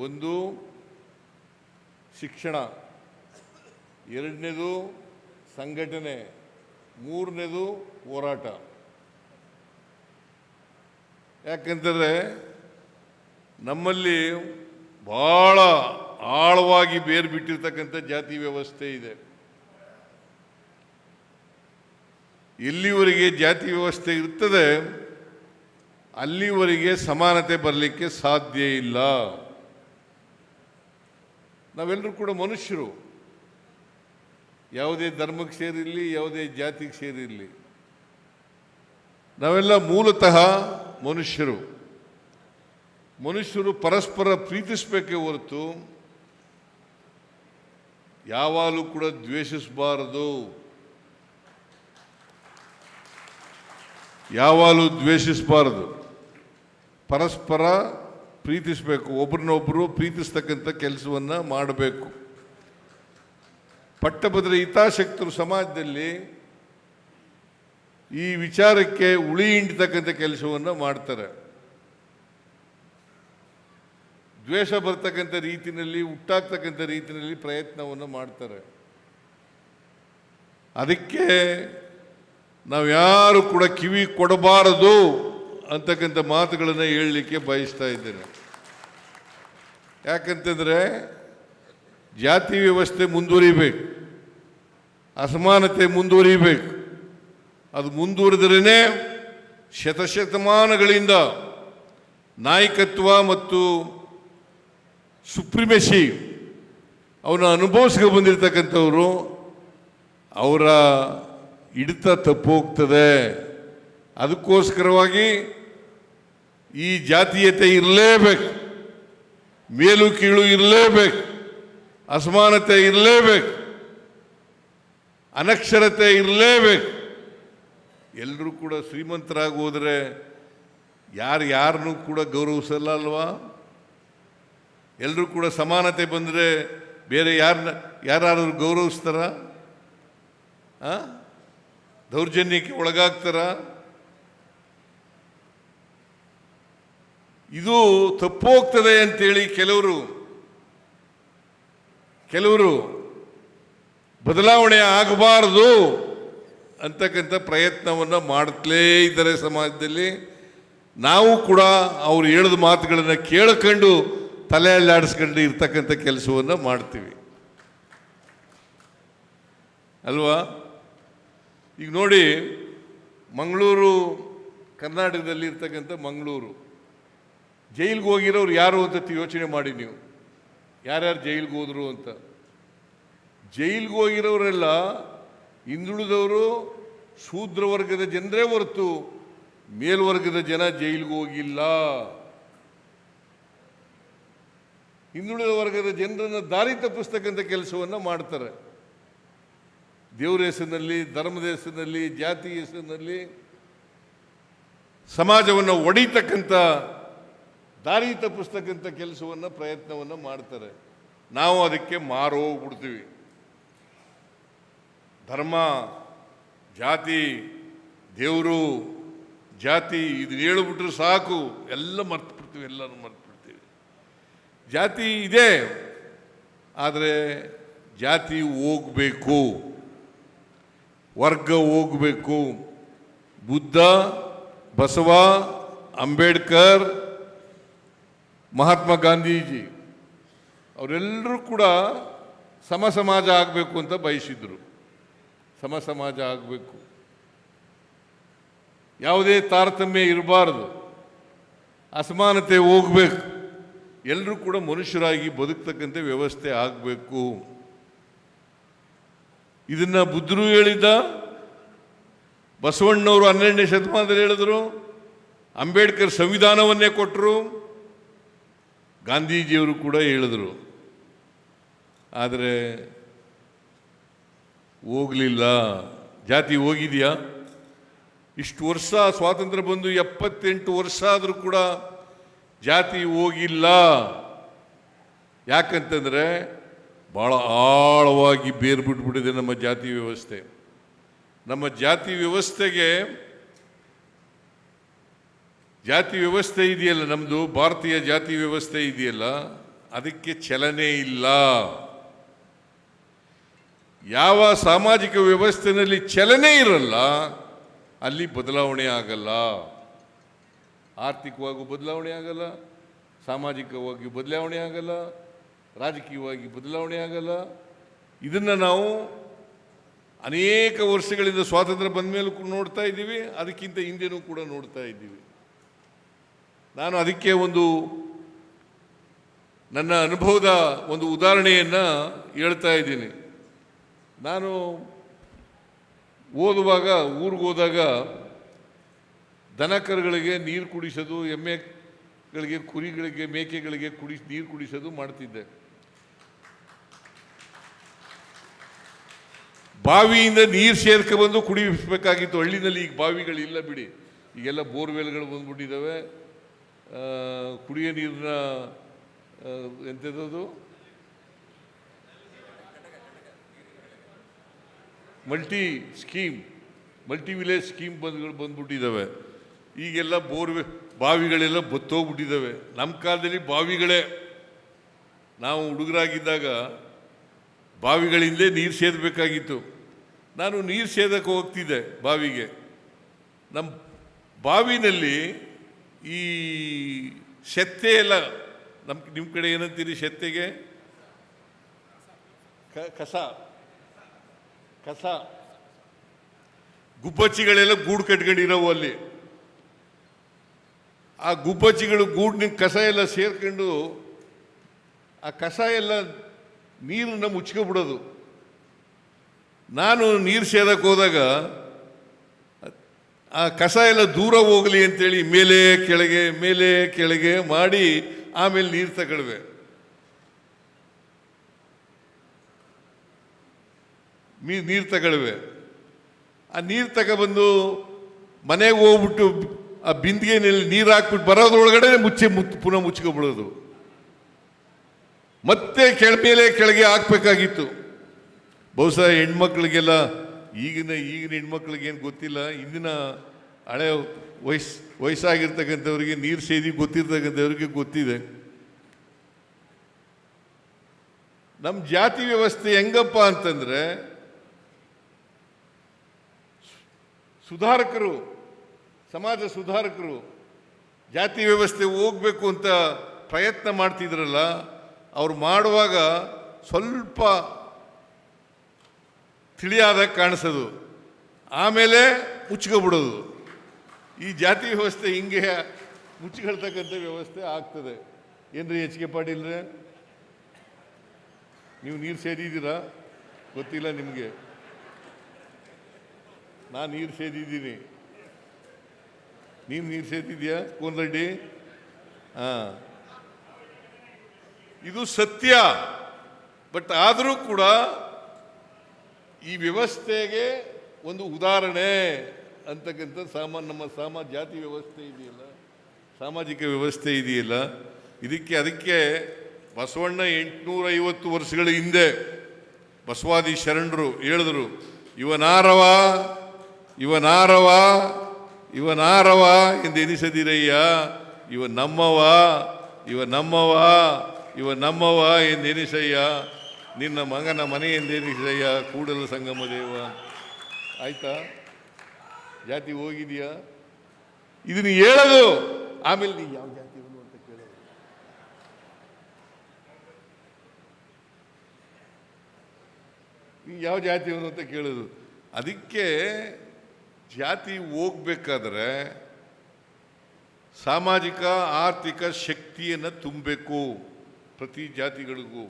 ಒಂದು ಶಿಕ್ಷಣ, ಎರಡನೇದು ಸಂಘಟನೆ, ಮೂರನೇದು ಹೋರಾಟ. ಯಾಕಂದರೆ ನಮ್ಮಲ್ಲಿ ಭಾಳ ಆಳವಾಗಿ ಬೇರು ಬಿಟ್ಟಿರ್ತಕ್ಕಂಥ ಜಾತಿ ವ್ಯವಸ್ಥೆ ಇದೆ. ಎಲ್ಲಿವರೆಗೆ ಜಾತಿ ವ್ಯವಸ್ಥೆ ಇರ್ತದೆ ಅಲ್ಲಿವರೆಗೆ ಸಮಾನತೆ ಬರಲಿಕ್ಕೆ ಸಾಧ್ಯ ಇಲ್ಲ. ನಾವೆಲ್ಲರೂ ಕೂಡ ಮನುಷ್ಯರು, ಯಾವುದೇ ಧರ್ಮಕ್ಕೆ ಸೇರಿರಲಿ, ಯಾವುದೇ ಜಾತಿಗೆ ಸೇರಿರಲಿ, ನಾವೆಲ್ಲ ಮೂಲತಃ ಮನುಷ್ಯರು. ಮನುಷ್ಯರು ಪರಸ್ಪರ ಪ್ರೀತಿಸಬೇಕೇ ಹೊರತು ಯಾವಾಗಲೂ ಕೂಡ ದ್ವೇಷಿಸಬಾರದು. ಯಾವಾಗಲೂ ದ್ವೇಷಿಸಬಾರದು, ಪರಸ್ಪರ ಪ್ರೀತಿಸಬೇಕು, ಒಬ್ರನ್ನೊಬ್ಬರು ಪ್ರೀತಿಸ್ತಕ್ಕಂಥ ಕೆಲಸವನ್ನು ಮಾಡಬೇಕು. ಪಟ್ಟಭದ್ರ ಹಿತಾಸಕ್ತರು ಸಮಾಜದಲ್ಲಿ ಈ ವಿಚಾರಕ್ಕೆ ಉಳಿ ಹಿಂಡ್ತಕ್ಕಂಥ ಕೆಲಸವನ್ನು ಮಾಡ್ತಾರೆ. ದ್ವೇಷ ಬರ್ತಕ್ಕಂಥ ರೀತಿಯಲ್ಲಿ, ಹುಟ್ಟಾಗ್ತಕ್ಕಂಥ ರೀತಿಯಲ್ಲಿ ಪ್ರಯತ್ನವನ್ನು ಮಾಡ್ತಾರೆ. ಅದಕ್ಕೆ ನಾವು ಯಾರು ಕೂಡ ಕಿವಿ ಕೊಡಬಾರದು ಅಂತಕ್ಕಂಥ ಮಾತುಗಳನ್ನು ಹೇಳಲಿಕ್ಕೆ ಬಯಸ್ತಾ ಇದ್ದೇನೆ. ಯಾಕಂತಂದರೆ ಜಾತಿ ವ್ಯವಸ್ಥೆ ಮುಂದುವರಿಬೇಕು, ಅಸಮಾನತೆ ಮುಂದುವರಿಬೇಕು. ಅದು ಮುಂದುವರೆದ್ರೇ ಶತಶತಮಾನಗಳಿಂದ ನಾಯಕತ್ವ ಮತ್ತು ಸುಪ್ರಿಮೆಸಿ ಅವನ್ನ ಅನುಭವಿಸ್ಕೊಂಡು ಬಂದಿರತಕ್ಕಂಥವರು, ಅವರ ಹಿಡಿತ ತಪ್ಪೋಗ್ತದೆ. ಅದಕ್ಕೋಸ್ಕರವಾಗಿ ಈ ಜಾತೀಯತೆ ಇರಲೇಬೇಕು, ಮೇಲು ಕೀಳು ಇರಲೇಬೇಕು, ಅಸಮಾನತೆ ಇರಲೇಬೇಕು, ಅನಕ್ಷರತೆ ಇರಲೇಬೇಕು. ಎಲ್ಲರೂ ಕೂಡ ಶ್ರೀಮಂತರಾಗಿ ಹೋದರೆ ಯಾರನ್ನೂ ಕೂಡ ಗೌರವಿಸಲ್ಲ ಅಲ್ವಾ? ಎಲ್ಲರೂ ಕೂಡ ಸಮಾನತೆ ಬಂದರೆ ಬೇರೆ ಯಾರಾದರೂ ಗೌರವಿಸ್ತಾರ? ದೌರ್ಜನ್ಯಕ್ಕೆ ಒಳಗಾಗ್ತಾರ? ಇದು ತಪ್ಪೋಗ್ತದೆ ಅಂತೇಳಿ ಕೆಲವರು ಬದಲಾವಣೆ ಆಗಬಾರದು ಅಂತಕ್ಕಂಥ ಪ್ರಯತ್ನವನ್ನು ಮಾಡ್ತಲೇ ಇದ್ದಾರೆ ಸಮಾಜದಲ್ಲಿ. ನಾವು ಕೂಡ ಅವ್ರು ಹೇಳಿದ ಮಾತುಗಳನ್ನು ಕೇಳ್ಕೊಂಡು ತಲೆ ಅಲ್ಲಾಡಿಸ್ಕೊಂಡು ಇರ್ತಕ್ಕಂಥ ಕೆಲಸವನ್ನು ಮಾಡ್ತೀವಿ ಅಲ್ವಾ? ಈಗ ನೋಡಿ, ಮಂಗಳೂರು, ಕರ್ನಾಟಕದಲ್ಲಿ ಇರ್ತಕ್ಕಂಥ ಮಂಗಳೂರು, ಜೈಲಿಗೆ ಹೋಗಿರೋರು ಯಾರು ಅಂತ ಯೋಚನೆ ಮಾಡಿ ನೀವು. ಯಾರ್ಯಾರು ಜೈಲಿಗೆ ಹೋದರು ಅಂತ. ಜೈಲಿಗೆ ಹೋಗಿರೋರೆಲ್ಲ ಹಿಂದುಳಿದವರು, ಶೂದ್ರ ವರ್ಗದ ಜನರೇ ಹೊರತು ಮೇಲ್ವರ್ಗದ ಜನ ಜೈಲಿಗೆ ಹೋಗಿಲ್ಲ. ಹಿಂದುಳಿದ ವರ್ಗದ ಜನರನ್ನು ದಾರಿ ತಪ್ಪಿಸ್ತಕ್ಕಂಥ ಕೆಲಸವನ್ನು ಮಾಡ್ತಾರೆ. ದೇವರ ಹೆಸರಿನಲ್ಲಿ, ಧರ್ಮದ ಹೆಸರಿನಲ್ಲಿ, ಜಾತಿ ಹೆಸರಿನಲ್ಲಿ ಸಮಾಜವನ್ನು ಒಡಿತಕ್ಕಂಥ, ದಾರಿ ತಪ್ಪಿಸ್ತಕ್ಕಂಥ ಕೆಲಸವನ್ನು, ಪ್ರಯತ್ನವನ್ನು ಮಾಡ್ತಾರೆ. ನಾವು ಅದಕ್ಕೆ ಮಾರೋಗ್ಬಿಡ್ತೀವಿ. ಧರ್ಮ, ಜಾತಿ, ದೇವರು, ಜಾತಿ ಇದು ಹೇಳಿಬಿಟ್ರೆ ಸಾಕು, ಎಲ್ಲ ಮರ್ತ್ಬಿಡ್ತೀವಿ, ಎಲ್ಲರೂ ಮರ್ತ್ಬಿಡ್ತೀವಿ. ಜಾತಿ ಇದೆ, ಆದರೆ ಜಾತಿ ಹೋಗಬೇಕು, ವರ್ಗ ಹೋಗಬೇಕು. ಬುದ್ಧ, ಬಸವ, ಅಂಬೇಡ್ಕರ್, ಮಹಾತ್ಮ ಗಾಂಧೀಜಿ ಅವರೆಲ್ಲರೂ ಕೂಡ ಸಮಾಜ ಆಗಬೇಕು ಅಂತ ಬಯಸಿದ್ರು. ಸಮಾಜ ಆಗಬೇಕು, ಯಾವುದೇ ತಾರತಮ್ಯ ಇರಬಾರದು, ಅಸಮಾನತೆ ಹೋಗಬೇಕು, ಎಲ್ಲರೂ ಕೂಡ ಮನುಷ್ಯರಾಗಿ ಬದುಕ್ತಕ್ಕಂಥ ವ್ಯವಸ್ಥೆ ಆಗಬೇಕು. ಇದನ್ನು ಬುದ್ಧರು ಹೇಳಿದ್ದ, ಬಸವಣ್ಣವರು 12ನೇ ಶತಮಾನದಲ್ಲಿ ಹೇಳಿದ್ರು, ಅಂಬೇಡ್ಕರ್ ಸಂವಿಧಾನವನ್ನೇ ಕೊಟ್ಟರು, ಗಾಂಧೀಜಿಯವರು ಕೂಡ ಹೇಳಿದರು. ಆದರೆ ಹೋಗಲಿಲ್ಲ. ಜಾತಿ ಹೋಗಿದೆಯಾ? ಇಷ್ಟು ವರ್ಷ ಸ್ವಾತಂತ್ರ್ಯ ಬಂದು 78 ವರ್ಷ ಆದರೂ ಕೂಡ ಜಾತಿ ಹೋಗಿಲ್ಲ. ಯಾಕಂತಂದರೆ ಭಾಳ ಆಳವಾಗಿ ಬೇರು ಬಿಟ್ಬಿಟ್ಟಿದೆ ನಮ್ಮ ಜಾತಿ ವ್ಯವಸ್ಥೆ. ನಮ್ಮ ಜಾತಿ ವ್ಯವಸ್ಥೆ ಇದೆಯಲ್ಲ, ನಮ್ಮದು ಭಾರತೀಯ ಜಾತಿ ವ್ಯವಸ್ಥೆ ಇದೆಯಲ್ಲ, ಅದಕ್ಕೆ ಚಲನೆ ಇಲ್ಲ. ಯಾವ ಸಾಮಾಜಿಕ ವ್ಯವಸ್ಥೆಯಲ್ಲಿ ಚಲನೆ ಇರಲ್ಲ ಅಲ್ಲಿ ಬದಲಾವಣೆ ಆಗಲ್ಲ. ಆರ್ಥಿಕವಾಗಿ ಬದಲಾವಣೆ ಆಗಲ್ಲ, ಸಾಮಾಜಿಕವಾಗಿ ಬದಲಾವಣೆ ಆಗಲ್ಲ, ರಾಜಕೀಯವಾಗಿ ಬದಲಾವಣೆ ಆಗಲ್ಲ. ಇದನ್ನು ನಾವು ಅನೇಕ ವರ್ಷಗಳಿಂದ ಸ್ವಾತಂತ್ರ್ಯ ಬಂದ ಮೇಲೂ ಕೂಡ ನೋಡ್ತಾ ಇದ್ದೀವಿ, ಅದಕ್ಕಿಂತ ಹಿಂದೆನೂ ಕೂಡ ನೋಡ್ತಾ ಇದ್ದೀವಿ. ನಾನು ಅದಕ್ಕೆ ಒಂದು ನನ್ನ ಅನುಭವದ ಒಂದು ಉದಾಹರಣೆಯನ್ನು ಹೇಳ್ತಾ ಇದ್ದೀನಿ. ನಾನು ಓದುವಾಗ ಊರಿಗೆ ಹೋದಾಗ ದನ ಕರುಗಳಿಗೆ ನೀರು ಕುಡಿಸೋದು, ಎಮ್ಮೆಗಳಿಗೆ, ಕುರಿಗಳಿಗೆ, ಮೇಕೆಗಳಿಗೆ ನೀರು ಕುಡಿಸೋದು ಮಾಡ್ತಿದ್ದೆ. ಬಾವಿಯಿಂದ ನೀರು ಸೇರ್ಕೊಬಂದು ಕುಡಿಸಬೇಕಾಗಿತ್ತು ಹಳ್ಳಿನಲ್ಲಿ. ಈಗ ಬಾವಿಗಳಿಲ್ಲ ಬಿಡಿ, ಈಗೆಲ್ಲ ಬೋರ್ವೆಲ್ಗಳು ಬಂದ್ಬಿಟ್ಟಿದ್ದಾವೆ. ಕುಡಿಯೋ ನೀರನ್ನ ಎಂಥದ್ದು ಮಲ್ಟಿ ವಿಲೇಜ್ ಸ್ಕೀಮ್ ಬಂದ್ಬಿಟ್ಟಿದ್ದಾವೆ. ಈಗೆಲ್ಲ ಬಾವಿಗಳೆಲ್ಲ ಬತ್ತೋಗ್ಬಿಟ್ಟಿದ್ದಾವೆ. ನಮ್ಮ ಕಾಲದಲ್ಲಿ ಬಾವಿಗಳೇ, ನಾವು ಹುಡುಗರಾಗಿದ್ದಾಗ ಬಾವಿಗಳಿಂದಲೇ ನೀರು ಸೇದಬೇಕಾಗಿತ್ತು. ನಾನು ನೀರು ಸೇದಕ್ಕೆ ಹೋಗ್ತಿದ್ದೆ ಬಾವಿಗೆ. ನಮ್ಮ ಬಾವಿನಲ್ಲಿ ಈ ಸೆತ್ತೆ ಎಲ್ಲ, ನಿಮ್ಮ ಕಡೆ ಏನಂತೀರಿ ಸೆತ್ತೆಗೆ? ಕಸ ಗುಬ್ಬಚ್ಚಿಗಳೆಲ್ಲ ಗೂಡು ಕಟ್ಕೊಂಡಿರೋವು ಅಲ್ಲಿ. ಆ ಗುಬ್ಬಚ್ಚಿಗಳು ಗೂಡಿನ ಕಸ ಎಲ್ಲ ಸೇರ್ಕೊಂಡು ಆ ಕಸ ಎಲ್ಲ ನೀರನ್ನು ಮುಚ್ಕೊಬಿಡೋದು. ನಾನು ನೀರು ಸೇದಕ್ಕೆ ಹೋದಾಗ ಆ ಕಸ ಎಲ್ಲ ದೂರ ಹೋಗಲಿ ಅಂತೇಳಿ ಮೇಲೆ ಕೆಳಗೆ ಮಾಡಿ ಆಮೇಲೆ ನೀರು ತಗೊಳ್ವೆ. ಆ ನೀರು ತಗೊಬಂದು ಮನೆಗೆ ಹೋಗ್ಬಿಟ್ಟು ಆ ಬಿಂದಿಗೆನಲ್ಲಿ ನೀರು ಹಾಕ್ಬಿಟ್ಟು ಬರೋದ್ರೊಳಗಡೆ ಪುನಃ ಮುಚ್ಕೊಬಿಡೋದು. ಮತ್ತೆ ಕೆಳಗೆ ಹಾಕ್ಬೇಕಾಗಿತ್ತು. ಬಹುಶಃ ಹೆಣ್ಮಕ್ಳಿಗೆಲ್ಲ, ಈಗಿನ ಹೆಣ್ಮಕ್ಳಿಗೇನು ಗೊತ್ತಿಲ್ಲ, ಇಂದಿನ ಹಳೆ ವಯಸ್ಸಾಗಿರ್ತಕ್ಕಂಥವ್ರಿಗೆ, ನೀರು ಸೇದಿ ಗೊತ್ತಿರ್ತಕ್ಕಂಥವ್ರಿಗೆ ಗೊತ್ತಿದೆ. ನಮ್ಮ ಜಾತಿ ವ್ಯವಸ್ಥೆ ಹೆಂಗಪ್ಪ ಅಂತಂದರೆ, ಸಮಾಜ ಸುಧಾರಕರು ಜಾತಿ ವ್ಯವಸ್ಥೆ ಹೋಗ್ಬೇಕು ಅಂತ ಪ್ರಯತ್ನ ಮಾಡ್ತಿದ್ರಲ್ಲ, ಅವ್ರು ಮಾಡುವಾಗ ಸ್ವಲ್ಪ ತಿಳಿಯಾದಾಗ ಕಾಣಿಸೋದು, ಆಮೇಲೆ ಮುಚ್ಕೊಬಿಡೋದು. ಈ ಜಾತಿ ವ್ಯವಸ್ಥೆ ಹಿಂಗೆ ಮುಚ್ಚಿಕೊಳ್ತಕ್ಕಂಥ ವ್ಯವಸ್ಥೆ ಆಗ್ತದೆ. ಏನ್ರಿ ಎಚ್ ಕೆ ಪಾಟೀಲ್ರೆ, ನೀವು ನೀರು ಸೇದಿದ್ದೀರಾ? ಗೊತ್ತಿಲ್ಲ ನಿಮಗೆ. ನಾನು ನೀರು ಸೇದಿದ್ದೀನಿ. ನೀನು ನೀರು ಸೇದಿದ್ಯಾ ಕೋನ್ ರೆಡ್ಡಿ? ಹಾಂ, ಇದು ಸತ್ಯ. ಬಟ್ ಆದರೂ ಕೂಡ ಈ ವ್ಯವಸ್ಥೆಗೆ ಒಂದು ಉದಾಹರಣೆ ಅಂತಕ್ಕಂಥ ನಮ್ಮ ಜಾತಿ ವ್ಯವಸ್ಥೆ ಇದೆಯಲ್ಲ, ಸಾಮಾಜಿಕ ವ್ಯವಸ್ಥೆ ಇದೆಯಲ್ಲ, ಅದಕ್ಕೆ ಬಸವಣ್ಣ 850 ವರ್ಷಗಳ ಹಿಂದೆ ಬಸವಾದಿ ಶರಣರು ಹೇಳಿದ್ರು, ಇವನಾರವ ಎಂದೆನಿಸದಿರಯ್ಯ, ಇವ ನಮ್ಮವ ಎಂದೆನಿಸಯ್ಯ, ನಿನ್ನ ಮಗನ ಮನೆ ಎಂದೆನಿಸಯ್ಯ, ಕೂಡಲ ಸಂಗಮ ದೇವ. ಆಯ್ತಾ? ಜಾತಿ ಹೋಗಿದೆಯಾ? ಇದನ್ನು ಹೇಳೋದು, ಆಮೇಲೆ ನೀ ಯಾವ ಜಾತಿಯವನು ಅಂತ ಕೇಳೋದು. ನೀ ಯಾವ ಜಾತಿಯವನು ಅಂತ ಕೇಳೋದು. ಅದಕ್ಕೆ ಜಾತಿ ಹೋಗ್ಬೇಕಾದ್ರೆ ಸಾಮಾಜಿಕ ಆರ್ಥಿಕ ಶಕ್ತಿಯನ್ನು ತುಂಬಬೇಕು ಪ್ರತಿ ಜಾತಿಗಳಿಗೂ.